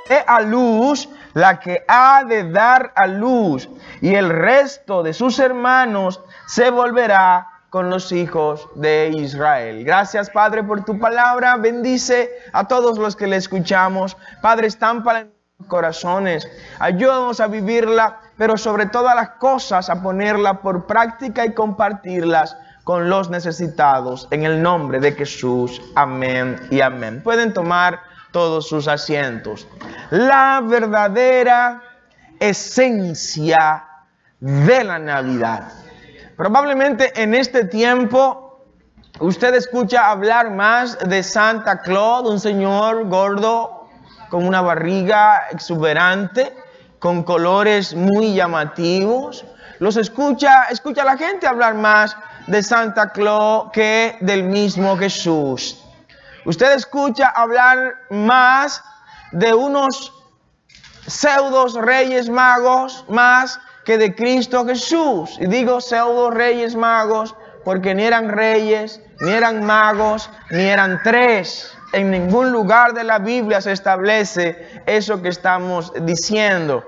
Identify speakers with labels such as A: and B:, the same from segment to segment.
A: dé a luz la que ha de dar a luz, y el resto de sus hermanos se volverá con los hijos de Israel. Gracias, Padre, por tu palabra. Bendice a todos los que le escuchamos. Padre, estámpala en nuestros corazones. Ayúdanos a vivirla, pero sobre todas las cosas a ponerla por práctica y compartirlas con los necesitados. En el nombre de Jesús. Amén y amén. Pueden tomar todos sus asientos. La verdadera esencia de la Navidad. Probablemente en este tiempo usted escucha hablar más de Santa Claus, un señor gordo con una barriga exuberante, con colores muy llamativos. Escucha a la gente hablar más de Santa Claus que del mismo Jesús. Usted escucha hablar más de unos pseudos reyes magos más que de Cristo Jesús. Y digo pseudo reyes magos porque ni eran reyes, ni eran magos, ni eran tres. En ningún lugar de la Biblia se establece eso que estamos diciendo.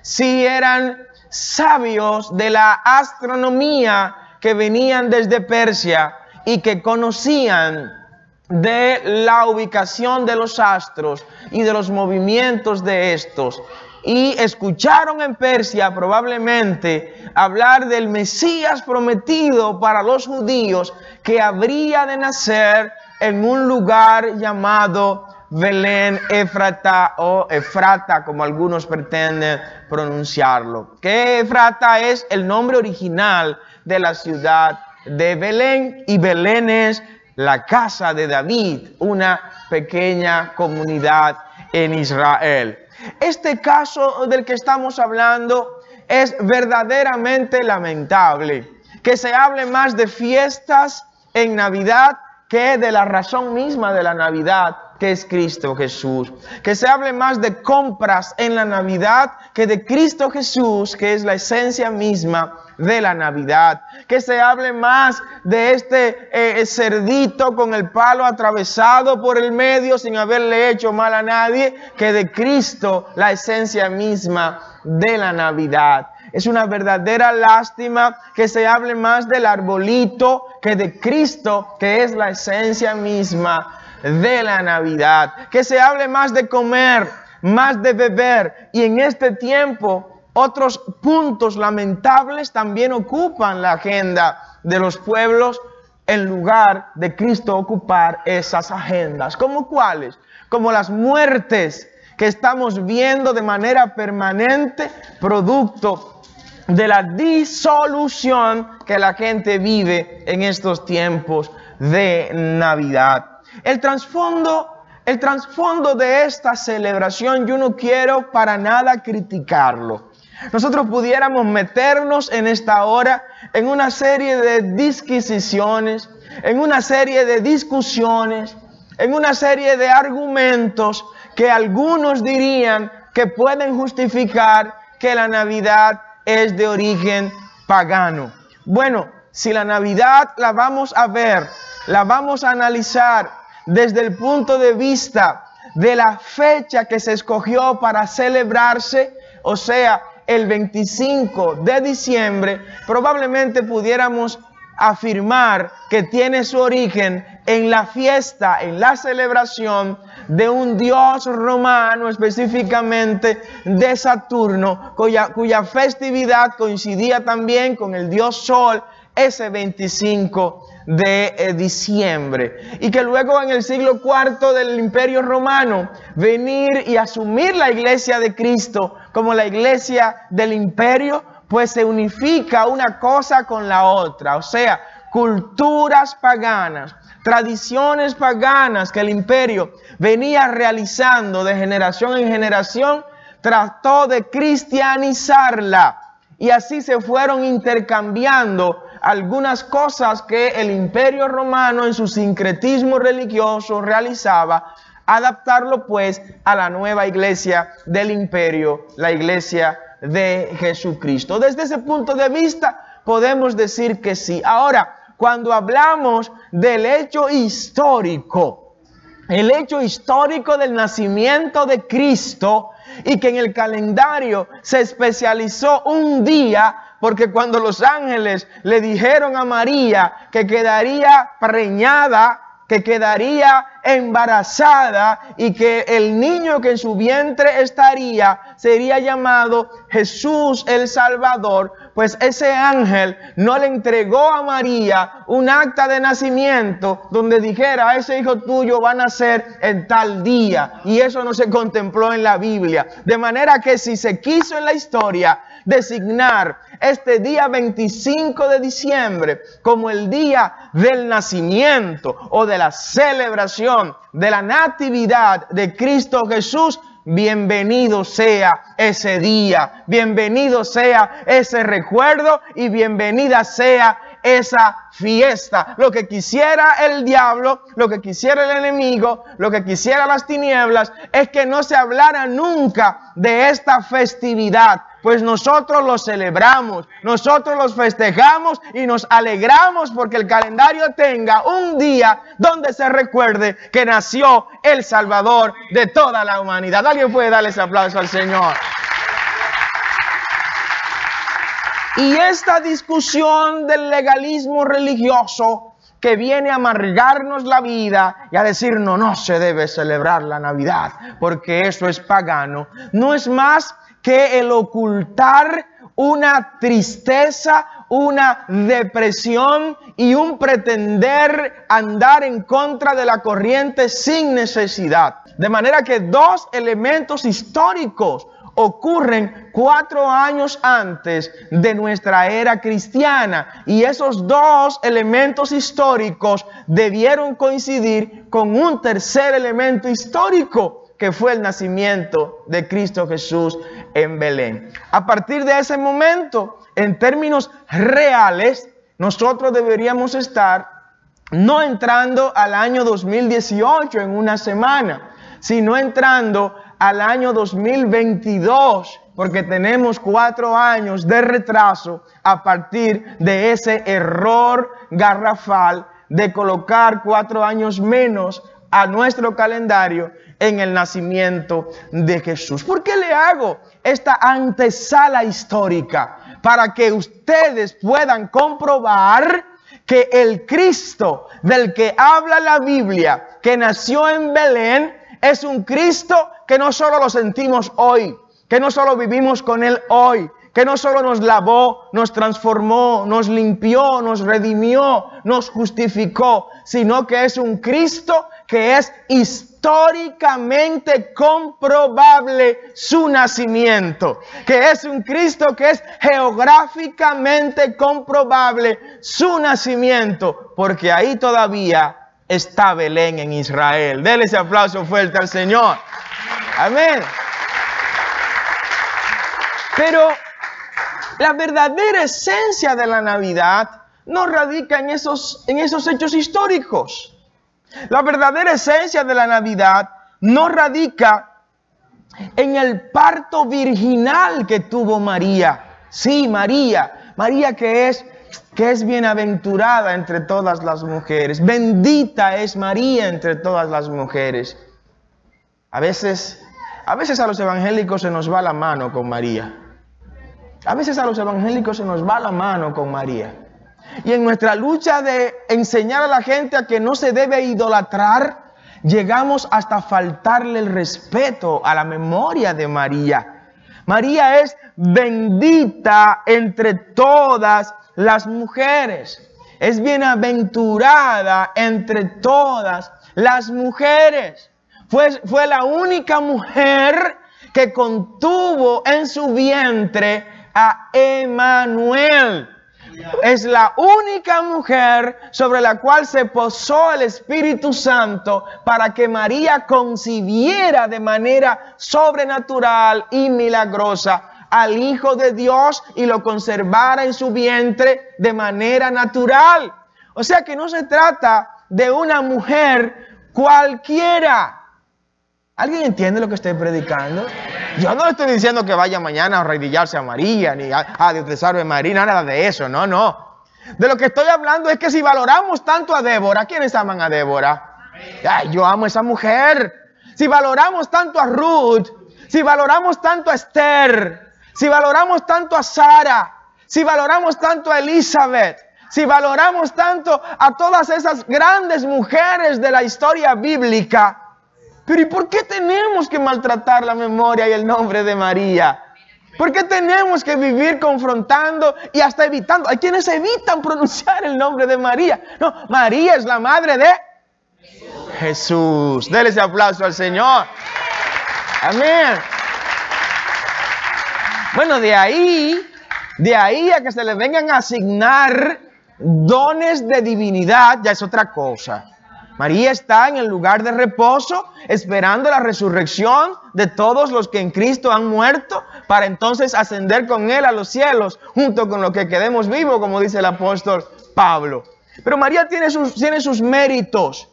A: Sí eran sabios de la astronomía que venían desde Persia y que conocían de la ubicación de los astros y de los movimientos de estos. Y escucharon en Persia probablemente hablar del Mesías prometido para los judíos, que habría de nacer en un lugar llamado Belén Éfrata, o Efrata, como algunos pretenden pronunciarlo. Que Efrata es el nombre original de la ciudad de Belén, y Belén es la casa de David, una pequeña comunidad en Israel. Este caso del que estamos hablando es verdaderamente lamentable. Que se hable más de fiestas en Navidad que de la razón misma de la Navidad, que es Cristo Jesús. Que se hable más de compras en la Navidad que de Cristo Jesús, que es la esencia misma de la Navidad. Que se hable más de este cerdito con el palo atravesado por el medio sin haberle hecho mal a nadie, que de Cristo, la esencia misma de la Navidad. Es una verdadera lástima que se hable más del arbolito que de Cristo, que es la esencia misma de la Navidad. Que se hable más de comer, más de beber, y en este tiempo otros puntos lamentables también ocupan la agenda de los pueblos en lugar de Cristo ocupar esas agendas. ¿Cómo cuáles? Como las muertes que estamos viendo de manera permanente, producto de la disolución que la gente vive en estos tiempos de Navidad. El trasfondo de esta celebración yo no quiero para nada criticarlo. Nosotros pudiéramos meternos en esta hora en una serie de disquisiciones, en una serie de discusiones, en una serie de argumentos que algunos dirían que pueden justificar que la Navidad es de origen pagano. Bueno, si la Navidad la vamos a ver, la vamos a analizar desde el punto de vista de la fecha que se escogió para celebrarse, o sea, el 25 de diciembre, probablemente pudiéramos afirmar que tiene su origen en la fiesta, en la celebración de un dios romano, específicamente de Saturno, cuya festividad coincidía también con el dios Sol, ese 25 de diciembre. Y que luego en el siglo IV del Imperio Romano, venir y asumir la iglesia de Cristo como la iglesia del imperio, pues se unifica una cosa con la otra. O sea, culturas paganas, tradiciones paganas que el imperio venía realizando de generación en generación, trató de cristianizarla. Y así se fueron intercambiando algunas cosas que el Imperio Romano en su sincretismo religioso realizaba, adaptarlo pues a la nueva iglesia del imperio, la iglesia de Jesucristo. Desde ese punto de vista podemos decir que sí. Ahora, cuando hablamos del hecho histórico el hecho histórico del nacimiento de Cristo y que en el calendario se especializó un día, porque cuando los ángeles le dijeron a María que quedaría preñada, que quedaría embarazada y que el niño que en su vientre estaría sería llamado Jesús el Salvador, pues ese ángel no le entregó a María un acta de nacimiento donde dijera: ese hijo tuyo va a nacer en tal día, y eso no se contempló en la Biblia. De manera que si se quiso en la historia designar este día 25 de diciembre como el día del nacimiento o de la celebración de la natividad de Cristo Jesús, bienvenido sea ese día, bienvenido sea ese recuerdo y bienvenida sea esa fiesta. Lo que quisiera el diablo, lo que quisiera el enemigo, lo que quisiera las tinieblas es que no se hablara nunca de esta festividad, pues nosotros lo celebramos, nosotros los festejamos y nos alegramos porque el calendario tenga un día donde se recuerde que nació el Salvador de toda la humanidad. ¿Alguien puede darle ese aplauso al Señor? Y esta discusión del legalismo religioso que viene a amargarnos la vida y a decirnos no se debe celebrar la Navidad porque eso es pagano, no es más que el ocultar una tristeza, una depresión y un pretender andar en contra de la corriente sin necesidad. De manera que dos elementos históricos ocurren 4 años antes de nuestra era cristiana, y esos dos elementos históricos debieron coincidir con un tercer elemento histórico, que fue el nacimiento de Cristo Jesús en Belén. A partir de ese momento, en términos reales, nosotros deberíamos estar no entrando al año 2018 en una semana, sino entrando al año 2022, porque tenemos 4 años de retraso a partir de ese error garrafal de colocar 4 años menos a nuestro calendario en el nacimiento de Jesús. ¿Por qué le hago esta antesala histórica? Para que ustedes puedan comprobar que el Cristo del que habla la Biblia, que nació en Belén, es un Cristo que no solo lo sentimos hoy, que no solo vivimos con Él hoy, que no solo nos lavó, nos transformó, nos limpió, nos redimió, nos justificó, sino que es un Cristo que es históricamente comprobable su nacimiento, que es un Cristo que es geográficamente comprobable su nacimiento, porque ahí todavía está Belén en Israel. Dele ese aplauso fuerte al Señor. Amén. Pero la verdadera esencia de la Navidad no radica en esos hechos históricos. La verdadera esencia de la Navidad no radica en el parto virginal que tuvo María. Sí, María que es bienaventurada entre todas las mujeres. Bendita es María entre todas las mujeres. A veces a los evangélicos se nos va la mano con María. A veces a los evangélicos se nos va la mano con María. Y en nuestra lucha de enseñar a la gente a que no se debe idolatrar, llegamos hasta faltarle el respeto a la memoria de María. María es bendita entre todas las mujeres. Es bienaventurada entre todas las mujeres. Fue la única mujer que contuvo en su vientre a Emmanuel. Es la única mujer sobre la cual se posó el Espíritu Santo para que María concibiera de manera sobrenatural y milagrosa al Hijo de Dios y lo conservara en su vientre de manera natural. O sea que no se trata de una mujer cualquiera. ¿Alguien entiende lo que estoy predicando? Yo no le estoy diciendo que vaya mañana a arrodillarse a María, ni a Dios te salve María, nada de eso, no. De lo que estoy hablando es que si valoramos tanto a Débora, ¿quiénes aman a Débora? Ay, yo amo a esa mujer. Si valoramos tanto a Ruth, si valoramos tanto a Esther, si valoramos tanto a Sara, si valoramos tanto a Elizabeth, si valoramos tanto a todas esas grandes mujeres de la historia bíblica, pero ¿y por qué tenemos que maltratar la memoria y el nombre de María? ¿Por qué tenemos que vivir confrontando y hasta evitando? Hay quienes evitan pronunciar el nombre de María. No, María es la madre de Jesús. Dele ese aplauso al Señor. Amén. Bueno, de ahí a que se le vengan a asignar dones de divinidad, ya es otra cosa. María está en el lugar de reposo, esperando la resurrección de todos los que en Cristo han muerto, para entonces ascender con Él a los cielos, junto con los que quedemos vivos, como dice el apóstol Pablo. Pero María tiene sus méritos.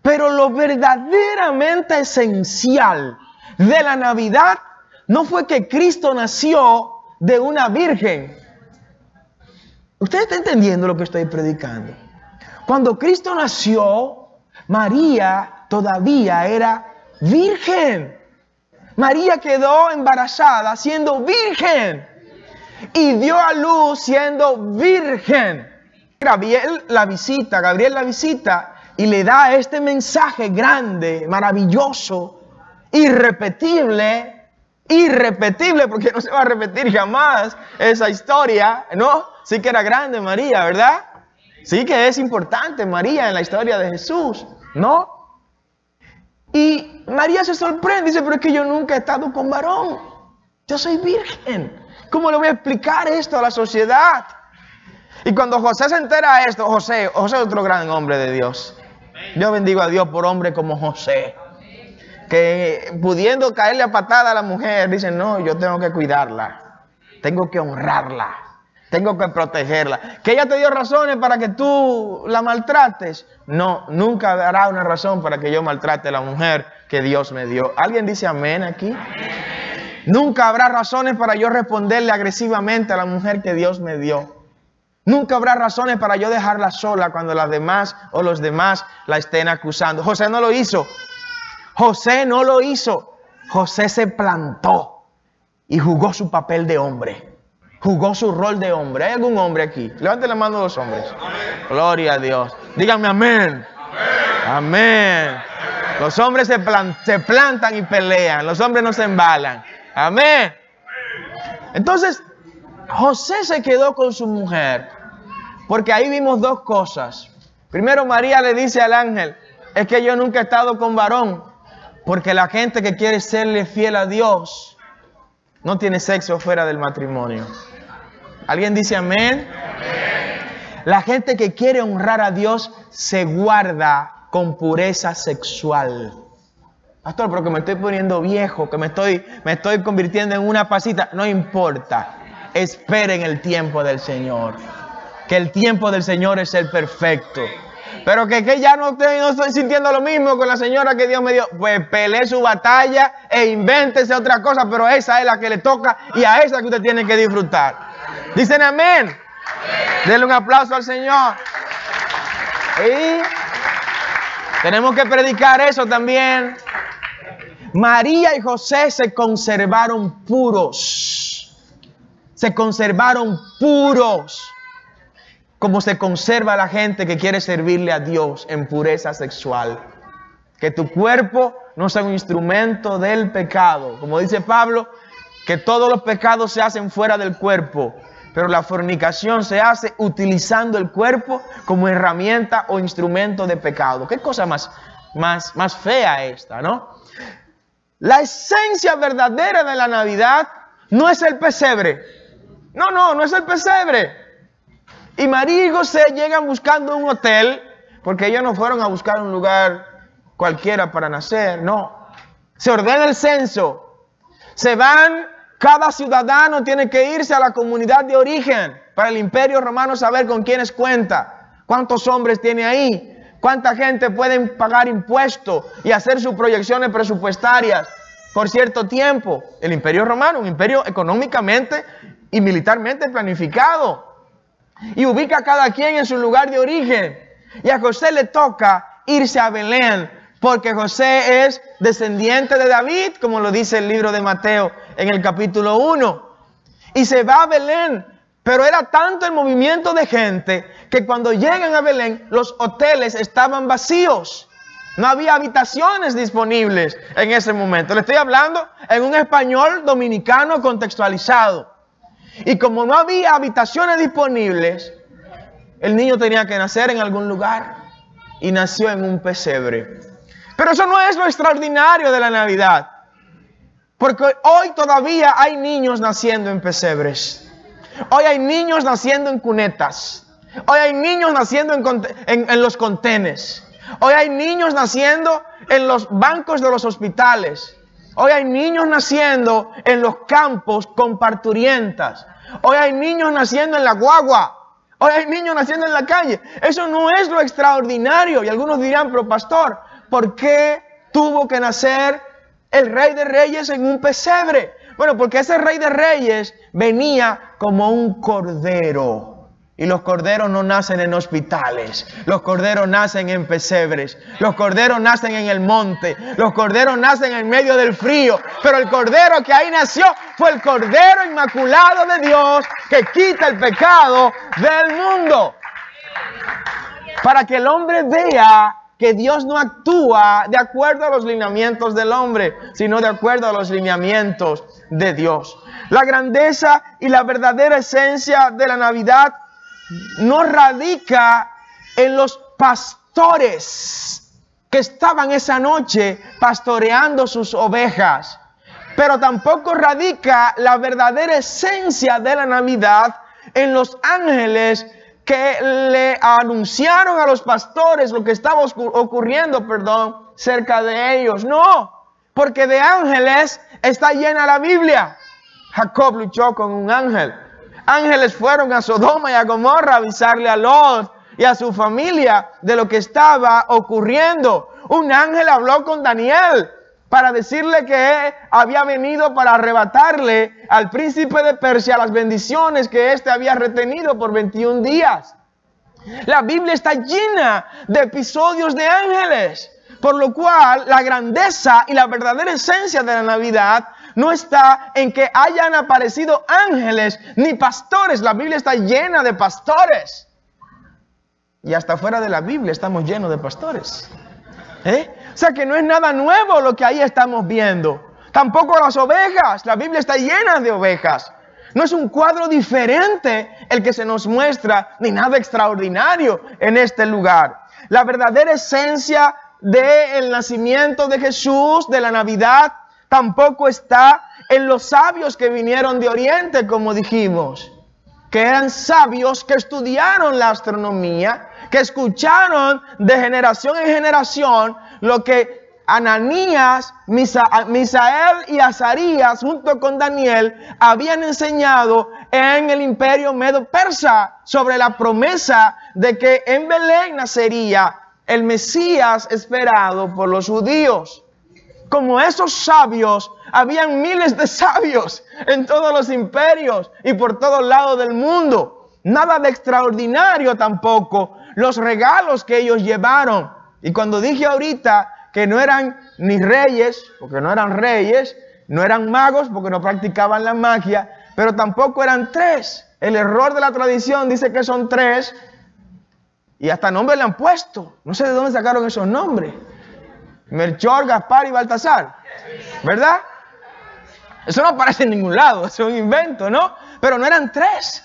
A: Pero lo verdaderamente esencial de la Navidad no fue que Cristo nació de una virgen. ¿Usted está entendiendo lo que estoy predicando? Cuando Cristo nació, María todavía era virgen. María quedó embarazada siendo virgen y dio a luz siendo virgen. Gabriel la visita y le da este mensaje grande, maravilloso, irrepetible, porque no se va a repetir jamás esa historia, ¿no? Sí que era grande María, ¿verdad? Sí que es importante María en la historia de Jesús, ¿no? Y María se sorprende, dice, pero es que yo nunca he estado con varón. Yo soy virgen. ¿Cómo le voy a explicar esto a la sociedad? Y cuando José se entera de esto, José es otro gran hombre de Dios. Yo bendigo a Dios por hombre como José, que pudiendo caerle a patada a la mujer, dice, no, yo tengo que cuidarla, tengo que honrarla, tengo que protegerla. ¿Que ella te dio razones para que tú la maltrates? No, nunca habrá una razón para que yo maltrate a la mujer que Dios me dio. ¿Alguien dice amén aquí? Amén. Nunca habrá razones para yo responderle agresivamente a la mujer que Dios me dio. Nunca habrá razones para yo dejarla sola cuando las demás o los demás la estén acusando. José no lo hizo. José no lo hizo. José se plantó y jugó su papel de hombre. Jugó su rol de hombre. ¿Hay algún hombre aquí? Levanten la mano los hombres. Amén. Gloria a Dios. Díganme amén. Amén. Amén. Los hombres se plantan y pelean. Los hombres no se embalan. Amén. Entonces, José se quedó con su mujer, porque ahí vimos dos cosas. Primero, María le dice al ángel, es que yo nunca he estado con varón, porque la gente que quiere serle fiel a Dios no tiene sexo fuera del matrimonio. ¿Alguien dice amén? Amén. La gente que quiere honrar a Dios se guarda con pureza sexual. Pastor, pero que me estoy poniendo viejo, que me estoy convirtiendo en una pasita. No importa. Esperen el tiempo del Señor. Que el tiempo del Señor es el perfecto. Pero que ya no estoy sintiendo lo mismo con la señora que Dios me dio. Pues pelee su batalla e invéntese otra cosa. Pero esa es la que le toca y a esa que usted tiene que disfrutar. Dicen amén. Amén. Denle un aplauso al Señor. Y tenemos que predicar eso también. María y José se conservaron puros. Se conservaron puros, como se conserva la gente que quiere servirle a Dios en pureza sexual. Que tu cuerpo no sea un instrumento del pecado. Como dice Pablo, que todos los pecados se hacen fuera del cuerpo, pero la fornicación se hace utilizando el cuerpo como herramienta o instrumento de pecado. Qué cosa más fea esta, ¿no? La esencia verdadera de la Navidad no es el pesebre. No es el pesebre. Y María y José llegan buscando un hotel, porque ellos no fueron a buscar un lugar cualquiera para nacer, no. Se ordena el censo. Se van, cada ciudadano tiene que irse a la comunidad de origen para el Imperio Romano saber con quiénes cuenta, cuántos hombres tiene ahí, cuánta gente pueden pagar impuestos y hacer sus proyecciones presupuestarias por cierto tiempo. El Imperio Romano, un imperio económicamente y militarmente planificado. Y ubica a cada quien en su lugar de origen. Y a José le toca irse a Belén, porque José es descendiente de David, como lo dice el libro de Mateo en el capítulo 1. Y se va a Belén, pero era tanto el movimiento de gente que cuando llegan a Belén, los hoteles estaban vacíos. No había habitaciones disponibles en ese momento. Le estoy hablando en un español dominicano contextualizado. Y como no había habitaciones disponibles, el niño tenía que nacer en algún lugar. Y nació en un pesebre. Pero eso no es lo extraordinario de la Navidad. Porque hoy todavía hay niños naciendo en pesebres. Hoy hay niños naciendo en cunetas. Hoy hay niños naciendo en los contenes. Hoy hay niños naciendo en los bancos de los hospitales. Hoy hay niños naciendo en los campos con parturientas. Hoy hay niños naciendo en la guagua. Hoy hay niños naciendo en la calle. Eso no es lo extraordinario. Y algunos dirán, pero pastor, ¿por qué tuvo que nacer el Rey de Reyes en un pesebre? Bueno, porque ese Rey de Reyes venía como un cordero. Y los corderos no nacen en hospitales. Los corderos nacen en pesebres. Los corderos nacen en el monte. Los corderos nacen en medio del frío. Pero el cordero que ahí nació fue el Cordero Inmaculado de Dios que quita el pecado del mundo. Para que el hombre vea que Dios no actúa de acuerdo a los lineamientos del hombre, sino de acuerdo a los lineamientos de Dios. La grandeza y la verdadera esencia de la Navidad no radica en los pastores que estaban esa noche pastoreando sus ovejas, pero tampoco radica la verdadera esencia de la Navidad en los ángeles que le anunciaron a los pastores lo que estaba ocurriendo, cerca de ellos. No, porque de ángeles está llena la Biblia. Jacob luchó con un ángel. Ángeles fueron a Sodoma y a Gomorra a avisarle a Lot y a su familia de lo que estaba ocurriendo. Un ángel habló con Daniel para decirle que había venido para arrebatarle al príncipe de Persia las bendiciones que éste había retenido por 21 días. La Biblia está llena de episodios de ángeles, por lo cual la grandeza y la verdadera esencia de la Navidad no está en que hayan aparecido ángeles ni pastores. La Biblia está llena de pastores. Y hasta fuera de la Biblia estamos llenos de pastores. O sea que no es nada nuevo lo que ahí estamos viendo. Tampoco las ovejas. La Biblia está llena de ovejas. No es un cuadro diferente el que se nos muestra, ni nada extraordinario en este lugar. La verdadera esencia del nacimiento de Jesús, de la Navidad, tampoco está en los sabios que vinieron de Oriente, como dijimos, que eran sabios que estudiaron la astronomía, que escucharon de generación en generación lo que Ananías, Misael y Azarías, junto con Daniel, habían enseñado en el imperio medo-persa sobre la promesa de que en Belén nacería el Mesías esperado por los judíos. Como esos sabios, habían miles de sabios en todos los imperios y por todos lados del mundo. Nada de extraordinario tampoco los regalos que ellos llevaron. Y cuando dije ahorita que no eran ni reyes, porque no eran reyes, no eran magos, porque no practicaban la magia, pero tampoco eran tres. El error de la tradición dice que son tres y hasta nombres le han puesto. No sé de dónde sacaron esos nombres. Melchor, Gaspar y Baltasar, ¿verdad? Eso no aparece en ningún lado, es un invento, ¿no? Pero no eran tres.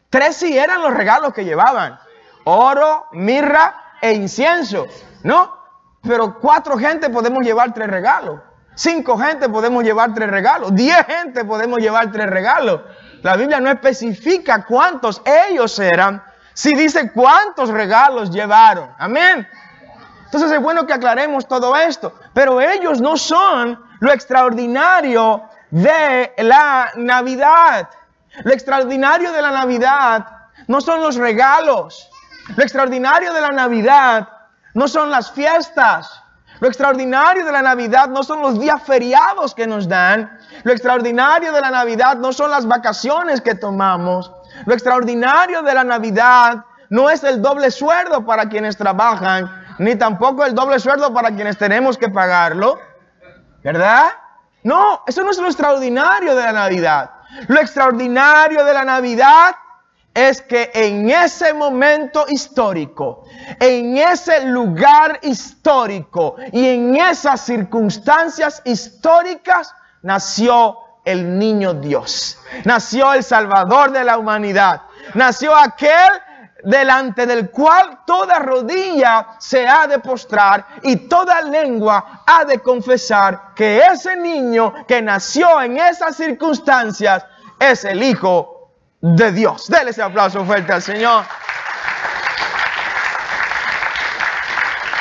A: Tres sí eran los regalos que llevaban: oro, mirra e incienso, ¿no? Pero 4 gente podemos llevar 3 regalos. 5 gente podemos llevar 3 regalos. 10 gente podemos llevar 3 regalos. La Biblia no especifica cuántos ellos eran, sí dice cuántos regalos llevaron. Amén. Entonces es bueno que aclaremos todo esto. Pero ellos no son lo extraordinario de la Navidad. Lo extraordinario de la Navidad no son los regalos. Lo extraordinario de la Navidad no son las fiestas. Lo extraordinario de la Navidad no son los días feriados que nos dan. Lo extraordinario de la Navidad no son las vacaciones que tomamos. Lo extraordinario de la Navidad no es el doble sueldo para quienes trabajan. ni tampoco el doble sueldo para quienes tenemos que pagarlo, ¿verdad? No, eso no es lo extraordinario de la Navidad. Lo extraordinario de la Navidad es que en ese momento histórico, en ese lugar histórico y en esas circunstancias históricas nació el niño Dios. Nació el Salvador de la humanidad. Nació aquel delante del cual toda rodilla se ha de postrar y toda lengua ha de confesar que ese niño que nació en esas circunstancias es el Hijo de Dios. Dele ese aplauso fuerte al Señor.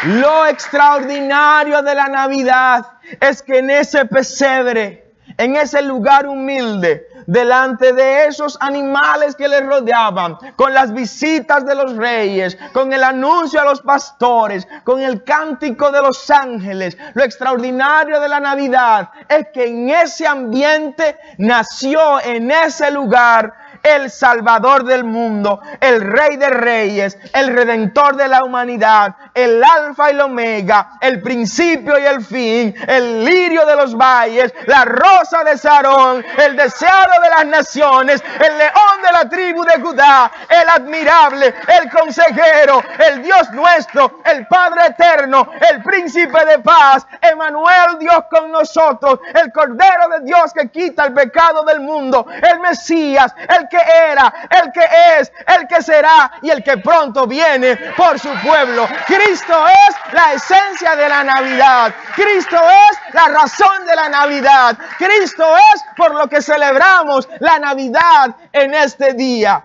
A: Lo extraordinario de la Navidad es que en ese pesebre, en ese lugar humilde, delante de esos animales que les rodeaban, con las visitas de los reyes, con el anuncio a los pastores, con el cántico de los ángeles, lo extraordinario de la Navidad es que en ese ambiente nació en ese lugar el Salvador del mundo, el Rey de Reyes, el Redentor de la humanidad, el Alfa y el Omega, el principio y el fin, el lirio de los valles, la rosa de Sarón, el deseado de las naciones, el león de la tribu de Judá, el admirable, el consejero, el Dios nuestro, el Padre eterno, el príncipe de paz, Emmanuel, Dios con nosotros, el Cordero de Dios que quita el pecado del mundo, el Mesías, el que era, el que es, el que será y el que pronto viene por su pueblo. Cristo es la esencia de la Navidad. Cristo es la razón de la Navidad. Cristo es por lo que celebramos la Navidad en este día.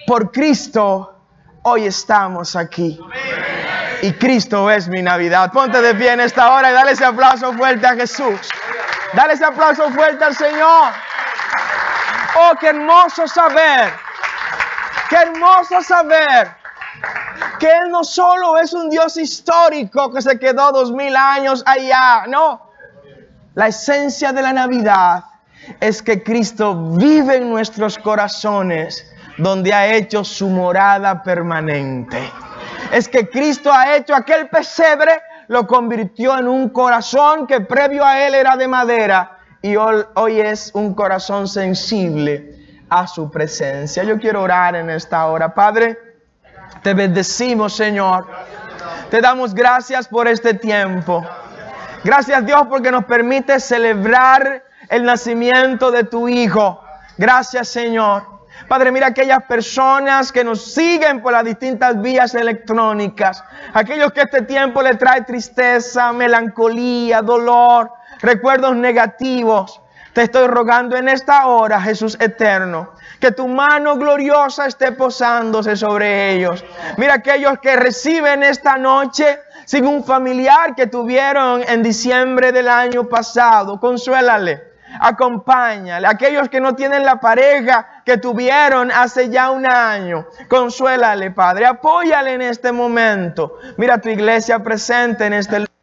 A: Por Cristo hoy estamos aquí. Y Cristo es mi Navidad. Ponte de pie en esta hora y dale ese aplauso fuerte a Jesús. Dale ese aplauso fuerte al Señor. Oh, qué hermoso saber que Él no solo es un Dios histórico que se quedó 2000 años allá, no. La esencia de la Navidad es que Cristo vive en nuestros corazones, donde ha hecho su morada permanente. Es que Cristo ha hecho aquel pesebre, lo convirtió en un corazón que previo a Él era de madera. Y hoy es un corazón sensible a su presencia. Yo quiero orar en esta hora. Padre, te bendecimos, Señor. Te damos gracias por este tiempo. Gracias, Dios, porque nos permite celebrar el nacimiento de tu Hijo. Gracias, Señor. Padre, mira aquellas personas que nos siguen por las distintas vías electrónicas. Aquellos que este tiempo le trae tristeza, melancolía, dolor, recuerdos negativos. Te estoy rogando en esta hora, Jesús eterno, que tu mano gloriosa esté posándose sobre ellos. Mira aquellos que reciben esta noche sin un familiar que tuvieron en diciembre del año pasado. Consuélale, acompáñale. Aquellos que no tienen la pareja que tuvieron hace ya un año, consuélale, Padre. Apóyale en este momento. Mira tu iglesia presente en este lugar.